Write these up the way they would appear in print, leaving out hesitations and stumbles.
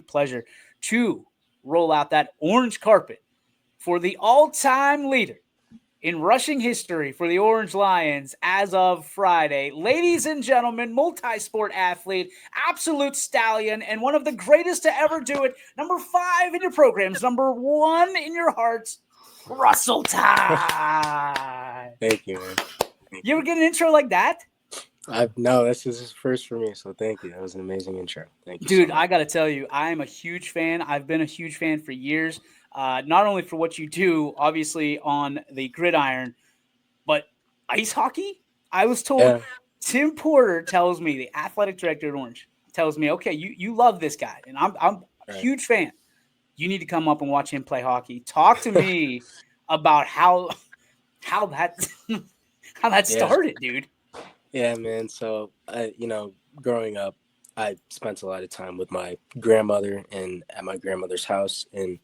absolute pleasure to roll out that orange carpet for the all-time leader in rushing history for the Orange Lions as of Friday. Ladies and gentlemen, multi-sport athlete, absolute stallion, and one of the greatest to ever do it. Number 5 in your programs, number 1 in your hearts, Russell Tide. Thank you, man. You ever get an intro like that? No, this is first for me, so thank you. That was an amazing intro. Thank you, Dude, so much. I got to tell you, I am a huge fan. I've been a huge fan for years, not only for what you do, obviously, on the gridiron, but ice hockey. I was told Yeah, Tim Porter tells me, the athletic director at Orange, tells me, okay, you love this guy, and I'm a right. huge fan. You need to come up and watch him play hockey. Talk to me about how that how that Yeah, started, dude. yeah, man. So, growing up, I spent a lot of time with my grandmother and at my grandmother's house, and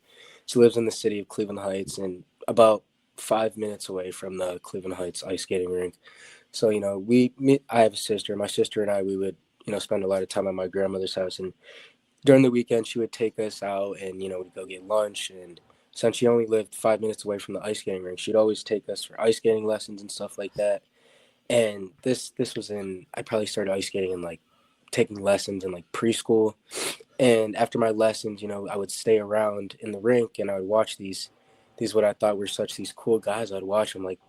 she lives in the city of Cleveland Heights, and about 5 minutes away from the Cleveland Heights ice skating rink. So, I have a sister. My sister and I, we would, spend a lot of time at my grandmother's house, and during the weekend, she would take us out, and we'd go get lunch. And since she only lived 5 minutes away from the ice skating rink, she'd always take us for ice skating lessons and stuff like that. And this was in I probably started ice skating in like taking lessons in like preschool. And after my lessons, I would stay around in the rink and I would watch these what I thought were such these cool guys. I'd watch them like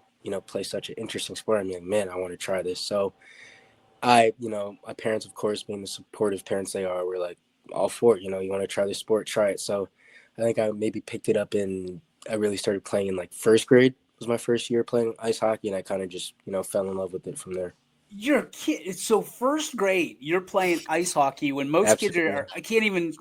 play such an interesting sport. I'm like, man, I want to try this. So my parents, of course, being the supportive parents they are, were like all for it. You want to try this sport, try it. So I think I maybe picked it up I really started playing in like first grade was my first year playing ice hockey. And I kind of just, fell in love with it from there. You're a kid. So first grade, you're playing ice hockey when most kids Absolutely. I can't even,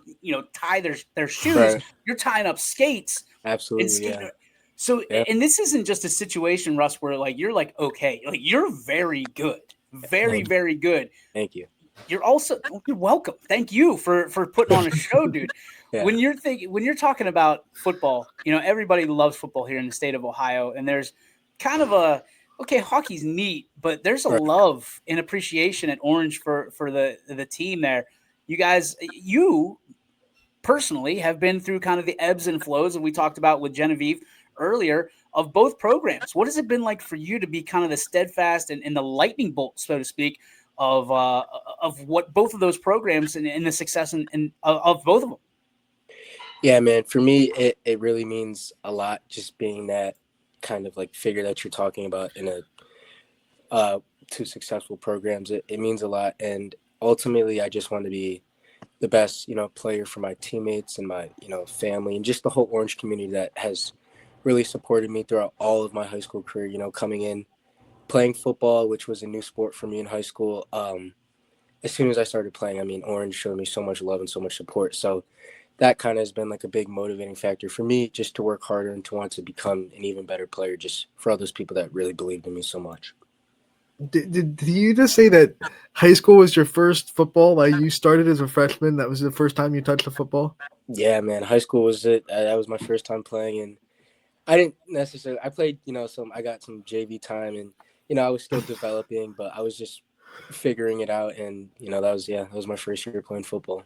tie their shoes. Right. You're tying up skates and Absolutely. skate. Yeah. So, Yeah. and this isn't just a situation, Russ, where like you're like okay, like you're very good, very Thank you. very good. Thank you. You're also you're welcome. Thank you for putting on a show, dude. Yeah. When you're talking about football, everybody loves football here in the state of Ohio, and there's kind of a okay, hockey's neat, but there's a Right. love and appreciation at Orange for the team there. You guys, you personally have been through kind of the ebbs and flows, and we talked about with Genevieve earlier of both programs. What has it been like for you to be kind of the steadfast and the lightning bolt, so to speak, of what both of those programs and the success of both of them? Yeah, man. For me, it really means a lot just being that kind of like figure that you're talking about in a uh, two successful programs. It means a lot. And ultimately, I just want to be the best, player for my teammates and my, family and just the whole Orange community that has really supported me throughout all of my high school career, coming in, playing football, which was a new sport for me in high school. As soon as I started playing, I mean, Orange showed me so much love and so much support. So that kind of has been like a big motivating factor for me just to work harder and to want to become an even better player just for all those people that really believed in me so much. Did you just say that high school was your first football? Like you started as a freshman, that was the first time you touched a football? Yeah, man, high school was it. That was my first time playing, and I didn't necessarily. I played, I got some JV time, and I was still developing, but I was just figuring it out, and that was my first year playing football.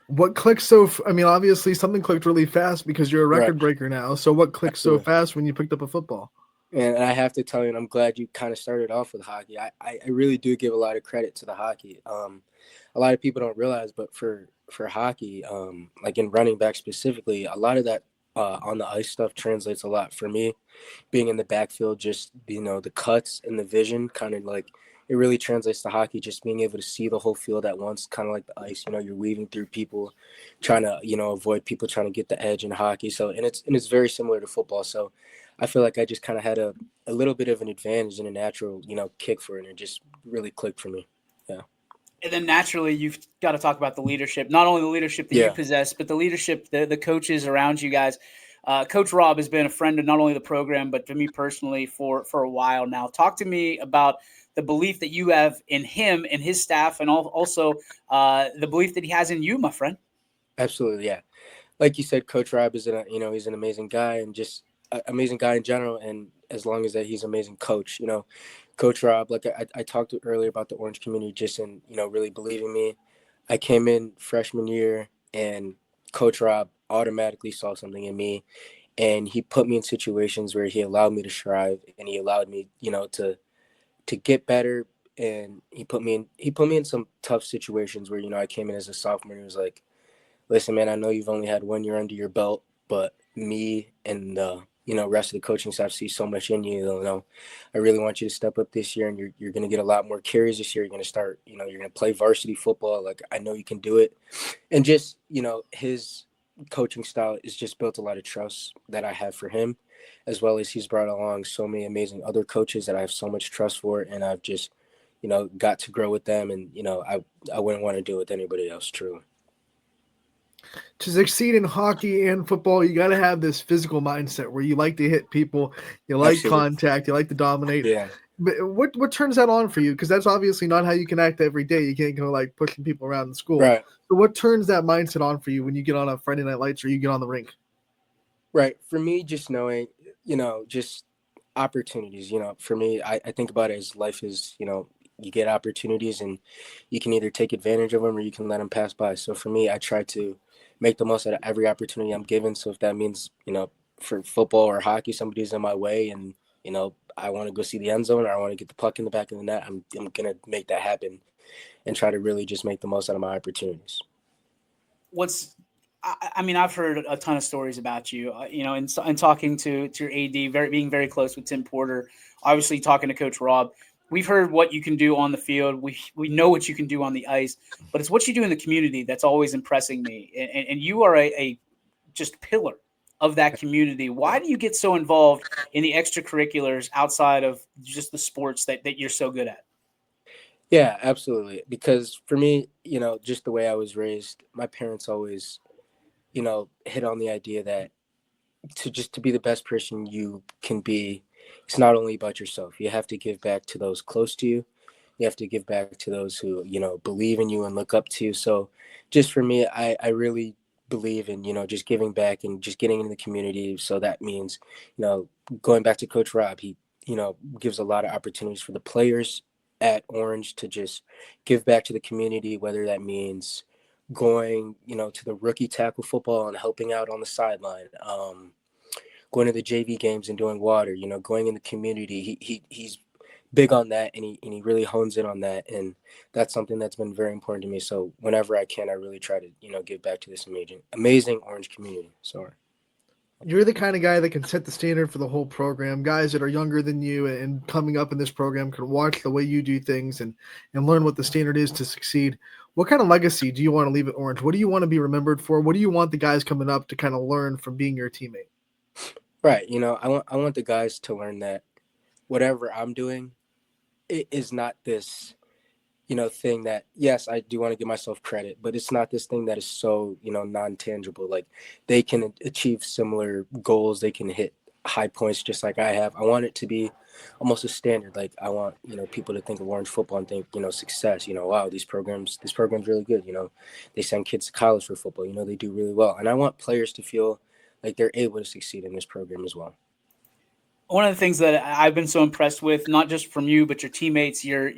What clicked I mean, obviously something clicked really fast because you're a Right, record breaker now. So what clicked so absolutely. fast when you picked up a football? And I have to tell you, and I'm glad you kind of started off with hockey. I really do give a lot of credit to the hockey. A lot of people don't realize, but for hockey, like in running back specifically, a lot of that on the ice stuff translates a lot for me. Being in the backfield, just the cuts and the vision, kind of like it really translates to hockey. Just being able to see the whole field at once, kind of like the ice. You're weaving through people, trying to avoid people trying to get the edge in hockey. So and it's very similar to football. So I feel like I just kind of had a little bit of an advantage and a natural kick for it, and it just really clicked for me. Yeah. And then naturally, you've got to talk about the leadership. Not only the leadership that you Yeah. possess, but the leadership, the coaches around you guys. Coach Rob has been a friend of not only the program, but to me personally for a while now. Talk to me about the belief that you have in him and his staff, and also the belief that he has in you, my friend. Absolutely. Yeah. Like you said, Coach Rob is he's an amazing guy and just an amazing guy in general. And as long as that, he's an amazing coach. Coach Rob, like I talked earlier about the Orange community, just in really believing me. I came in freshman year, and Coach Rob automatically saw something in me, and he put me in situations where he allowed me to strive, and he allowed me, to get better. And he put me in some tough situations where, I came in as a sophomore, and he was like, listen, man, I know you've only had 1 year under your belt, but me and the rest of the coaching staff see so much in you. I really want you to step up this year, and you're going to get a lot more carries this year. You're going to start, you're going to play varsity football. Like, I know you can do it. And just, his coaching style is just built a lot of trust that I have for him, as well as he's brought along so many amazing other coaches that I have so much trust for, and I've just, got to grow with them. And, I wouldn't want to do it with anybody else, truly. To succeed in hockey and football, you got to have this physical mindset where you like to hit people, you like Absolutely. contact, you like to dominate. Yeah. But what turns that on for you? Because that's obviously not how you can act every day. You can't go like pushing people around in school. Right. So what turns that mindset on for you when you get on a Friday Night Lights or you get on the rink? Right. For me, just knowing, just opportunities, for me, I think about it as life is, you get opportunities, and you can either take advantage of them or you can let them pass by. So for me, I try to make the most out of every opportunity I'm given. So if that means, for football or hockey, somebody's in my way, and, I want to go see the end zone, or I want to get the puck in the back of the net, I'm going to make that happen and try to really just make the most out of my opportunities. I mean, I've heard a ton of stories about you, in talking to your AD, being very close with Tim Porter, obviously talking to Coach Rob. We've heard what you can do on the field. We know what you can do on the ice, but it's what you do in the community that's always impressing me. And you are a just pillar of that community. Why do you get so involved in the extracurriculars outside of just the sports that you're so good at? Yeah, absolutely. Because for me, just the way I was raised, my parents always, hit on the idea that to be the best person you can be, it's not only about yourself. You have to give back to those close to you. You have to give back to those who, believe in you and look up to you. So just for me, I really believe in, just giving back and just getting into the community. So that means, going back to Coach Rob, he, gives a lot of opportunities for the players at Orange to just give back to the community, whether that means going, to the rookie tackle football and helping out on the sideline, going to the JV games and doing water, going in the community. He's big on that, and he really hones in on that, and that's something that's been very important to me. So whenever I can, I really try to, give back to this amazing Orange community. Sorry. You're the kind of guy that can set the standard for the whole program. Guys that are younger than you and coming up in this program can watch the way you do things and learn what the standard is to succeed. What kind of legacy do you want to leave at Orange? What do you want to be remembered for? What do you want the guys coming up to kind of learn from being your teammate? Right. I want the guys to learn that whatever I'm doing, it is not this, thing that, yes, I do want to give myself credit, but it's not this thing that is so, non-tangible. Like, they can achieve similar goals. They can hit high points just like I have. I want it to be almost a standard. Like, I want, people to think of Orange football and think, success, wow, this program's really good. They send kids to college for football, they do really well. And I want players to feel like they're able to succeed in this program as well. One of the things that I've been so impressed with, not just from you, but your teammates, your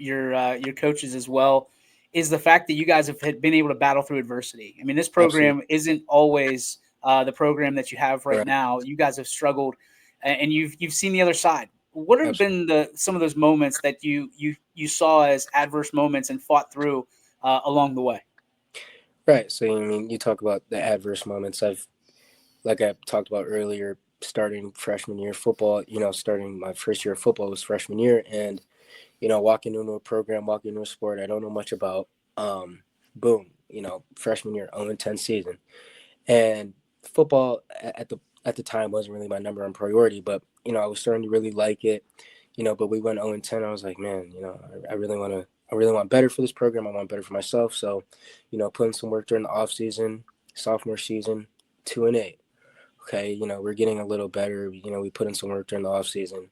coaches as well, is the fact that you guys have been able to battle through adversity. I mean, this program isn't always the program that you have right now. You guys have struggled, and you've seen the other side. What have been some of those moments that you saw as adverse moments and fought through along the way? Right. So, you talk about the adverse moments. Like I talked about earlier, starting freshman year football, starting my first year of football was freshman year, and, walking into a program, walking into a sport I don't know much about, boom, freshman year, 0-10 season. And football at the time wasn't really my number one priority, but, I was starting to really like it, but we went 0-10. I was like, man, I really want better for this program. I want better for myself. So, putting some work during the off season, sophomore season, 2-8. Okay, we're getting a little better. We put in some work during the off season.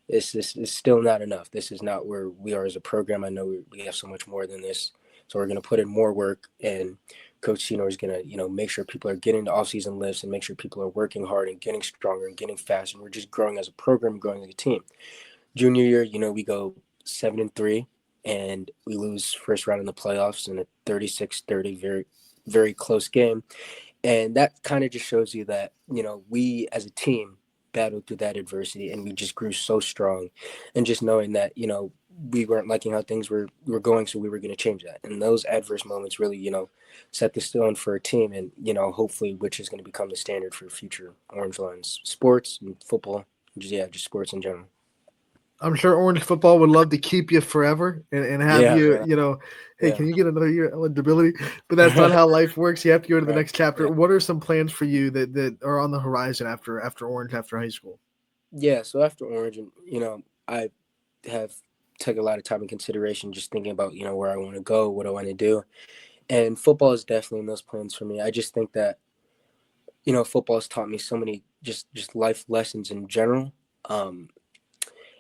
This is still not enough. This is not where we are as a program. I know we have so much more than this. So we're going to put in more work, and Coach Senior is going to, make sure people are getting the off-season lifts and make sure people are working hard and getting stronger and getting faster. And we're just growing as a program, growing as a team. Junior year, we go 7-3, and we lose first round in the playoffs in a 36-30, very, very close game. And that kind of just shows you that, we as a team battled through that adversity and we just grew so strong. And just knowing that, we weren't liking how things were going, so we were going to change that. And those adverse moments really, set the stone for a team and, hopefully which is going to become the standard for future Orange Lions sports and football. Just sports in general. I'm sure Orange football would love to keep you forever and have Yeah, you, man. hey, Yeah. can you get another year eligibility? But that's not how life works. You have to go to the Right. next chapter. Yeah. What are some plans for you that are on the horizon after Orange, after high school? Yeah, so after Orange, and I have took a lot of time in consideration, just thinking about where I want to go, what I want to do, and football is definitely in those plans for me. I just think that football has taught me so many just life lessons in general,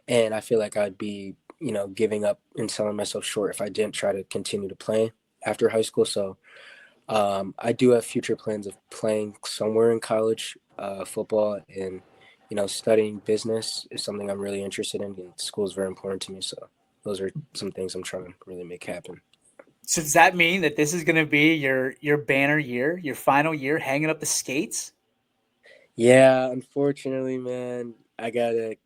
and I feel like I'd be giving up and selling myself short if I didn't try to continue to play after high school. So I do have future plans of playing somewhere in college football, and studying business is something I'm really interested in, and school is very important to me. So those are some things I'm trying to really make happen. So does that mean that this is going to be your banner year, your final year, hanging up the skates? Yeah, unfortunately, man, I gotta.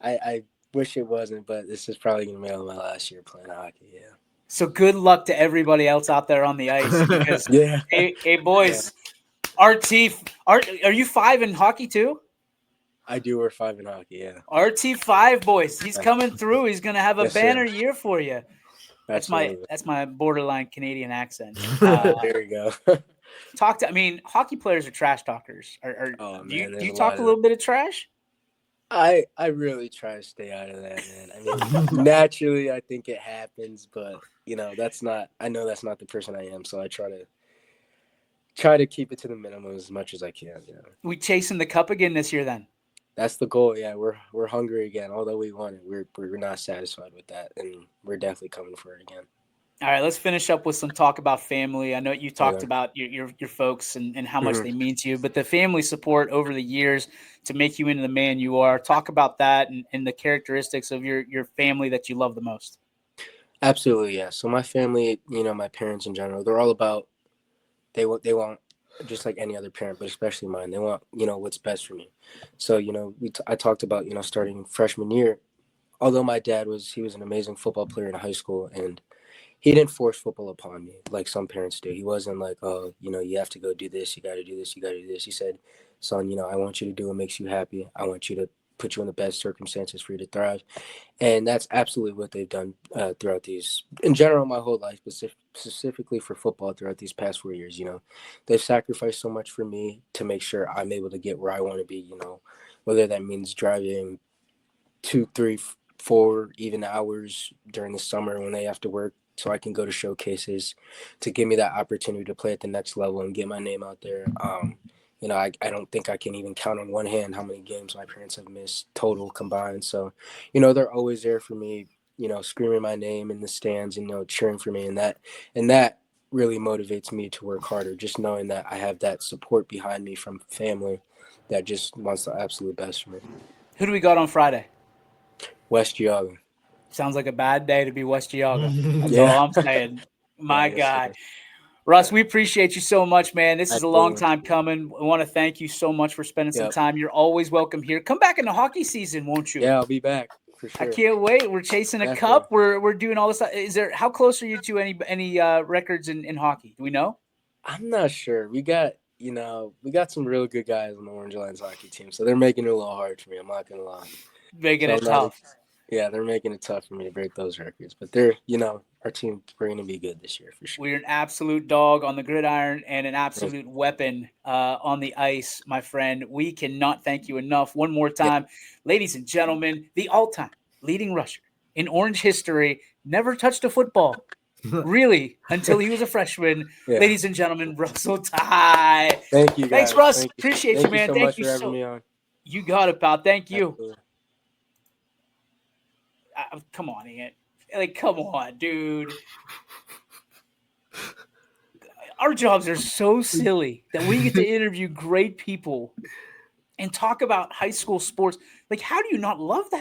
I wish it wasn't, but this is probably gonna be my last year playing hockey. Yeah. So good luck to everybody else out there on the ice because, Yeah. hey boys, RT, are you 5 in hockey too? I do wear 5 in hockey. Yeah. RT5 boys, he's coming through. He's gonna have a Yes, banner sir. year for you. That's Absolutely. my borderline Canadian accent. There you go. Hockey players are trash talkers. Oh Do man, you there's a talk lot a of that. little bit of trash? I really try to stay out of that, man. I mean, naturally, I think it happens, but that's not. I know that's not the person I am, so I try to keep it to the minimum as much as I can. Yeah, We chasing the cup again this year then. that's the goal. Yeah, we're hungry again. Although we won it, we're not satisfied with that, and we're definitely coming for it again. All right, let's finish up with some talk about family. I know you talked Okay. about your folks and how much Mhm. they mean to you, but the family support over the years to make you into the man you are. Talk about that and the characteristics of your family that you love the most. Absolutely, yeah. So my family, my parents in general, they're all about they want just like any other parent, but especially mine. They want what's best for me. So I talked about starting freshman year. Although my dad was an amazing football player in high school, and he didn't force football upon me like some parents do. He wasn't like, oh, you have to go do this, you got to do this, you got to do this. He said, son, I want you to do what makes you happy. I want you to put you in the best circumstances for you to thrive. And that's absolutely what they've done throughout these, in general, my whole life, but specifically for football throughout these past 4 years. They've sacrificed so much for me to make sure I'm able to get where I want to be. Whether that means driving 2, 3, 4 even hours during the summer when they have to work, so I can go to showcases, to give me that opportunity to play at the next level and get my name out there. I don't think I can even count on one hand how many games my parents have missed total combined. So, they're always there for me, screaming my name in the stands and, cheering for me. And that really motivates me to work harder, just knowing that I have that support behind me from family that just wants the absolute best for me. Who do we got on Friday? West Geogga. Sounds like a bad day to be West Geogga. That's Yeah. all I'm saying. Yeah, My yes, guy. sir. Russ, we appreciate you so much, man. This is a long Absolutely. time coming. I want to thank you so much for spending some Yep. time. You're always welcome here. Come back in the hockey season, won't you? Yeah, I'll be back for I sure. can't wait. We're chasing a Definitely. cup. We're doing all this stuff. How close are you to any records in hockey? Do we know? I'm not sure. We got some real good guys on the Orange Lions hockey team, so they're making it a little hard for me. I'm not gonna lie. Making So it I'm not. tough. Yeah, they're making it tough for me to break those records, but our team, we're gonna be good this year for sure. We're an absolute dog on the gridiron and an Thank absolute weapon on the ice, my friend. We cannot thank you enough. One more Yeah. time, ladies and gentlemen, the all-time leading rusher in Orange history, never touched a football, really, until he was a freshman. Yeah. Ladies and gentlemen, Russell Ty. Thank you, guys. Thanks, Russ. Thank you. Appreciate you, Thank you man. so Thank much you for having so. me on. You got it, pal. Thank you. Absolutely. Come on, Ian. Come on, dude. Our jobs are so silly that we get to interview great people and talk about high school sports. How do you not love that